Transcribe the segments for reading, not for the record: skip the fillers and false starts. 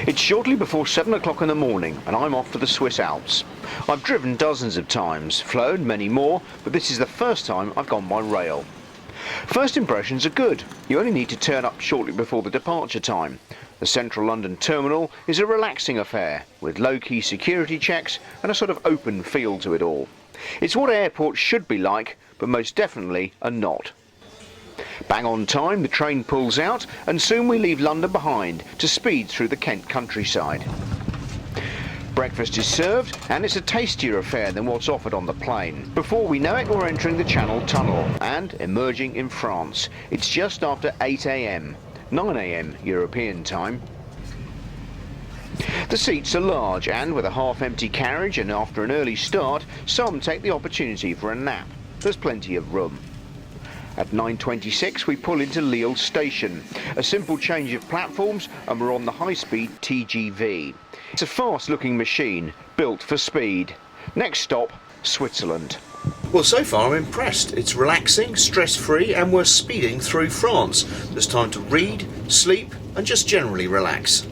It's shortly before 7 o'clock in the morning and I'm off for the Swiss Alps. I've driven dozens of times, flown many more, but this is the first time I've gone by rail. First impressions are good. You only need to turn up shortly before the departure time. The central London terminal is a relaxing affair, with low-key security checks and a sort of open feel to it all. It's what airports should be like, but most definitely are not. Bang on time, the train pulls out, and soon we leave London behind to speed through the Kent countryside. Breakfast is served, and it's a tastier affair than what's offered on the plane. Before we know it, we're entering the Channel Tunnel and emerging in France. It's just after 8 a.m, 9 a.m. European time. The seats are large, and with a half-empty carriage and after an early start, some take the opportunity for a nap. There's plenty of room. At 9:26 we pull into Lille station. A simple change of platforms and we're on the high-speed TGV. It's a fast-looking machine, built for speed. Next stop, Switzerland. Well, so far I'm impressed. It's relaxing, stress-free, and we're speeding through France. There's time to read, sleep, and just generally relax.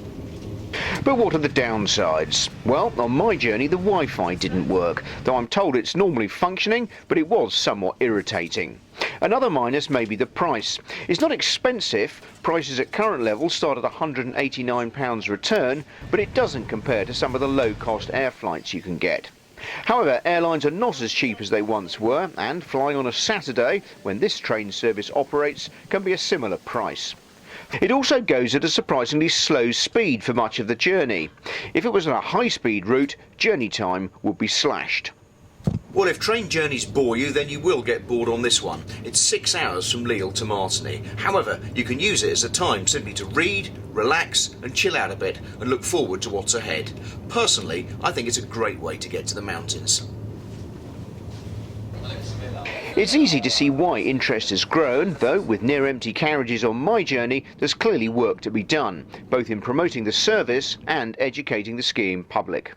But what are the downsides? Well, on my journey the Wi-Fi didn't work, though I'm told it's normally functioning, but it was somewhat irritating. Another minus may be the price. It's not expensive. Prices at current levels start at £189 return, but it doesn't compare to some of the low-cost air flights you can get. However, airlines are not as cheap as they once were, and flying on a Saturday, when this train service operates, can be a similar price. It also goes at a surprisingly slow speed for much of the journey. If it was on a high-speed route, journey time would be slashed. Well, if train journeys bore you, then you will get bored on this one. It's 6 hours from Lille to Martigny. However, you can use it as a time simply to read, relax and chill out a bit and look forward to what's ahead. Personally, I think it's a great way to get to the mountains. It's easy to see why interest has grown, though with near-empty carriages on my journey, there's clearly work to be done, both in promoting the service and educating the skiing public.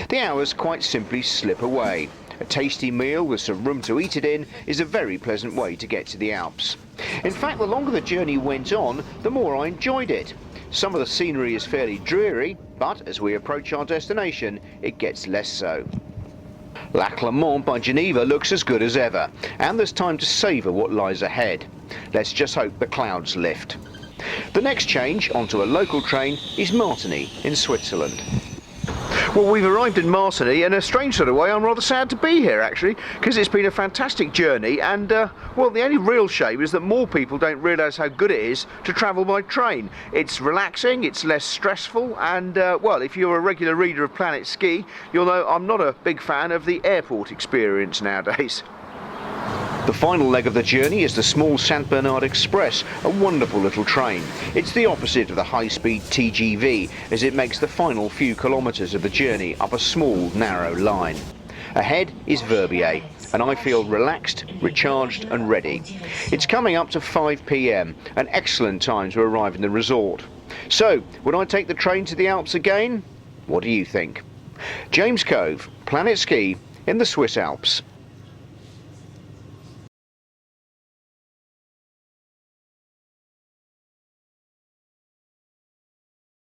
The hours quite simply slip away. A tasty meal with some room to eat it in is a very pleasant way to get to the Alps. In fact, the longer the journey went on, the more I enjoyed it. Some of the scenery is fairly dreary, but as we approach our destination, it gets less so. La Clermont by Geneva looks as good as ever, and there's time to savour what lies ahead. Let's just hope the clouds lift. The next change, onto a local train, is Martigny in Switzerland. Well, we've arrived in Martigny. In a strange sort of way, I'm rather sad to be here, actually, because it's been a fantastic journey, and, well, the only real shame is that more people don't realise how good it is to travel by train. It's relaxing, it's less stressful, and, well, if you're a regular reader of Planet Ski, you'll know I'm not a big fan of the airport experience nowadays. The final leg of the journey is the small St Bernard Express, a wonderful little train. It's the opposite of the high-speed TGV, as it makes the final few kilometres of the journey up a small, narrow line. Ahead is Verbier, and I feel relaxed, recharged and ready. It's coming up to 5 p.m, an excellent time to arrive in the resort. So, would I take the train to the Alps again? What do you think? James Cove, Planet Ski in the Swiss Alps.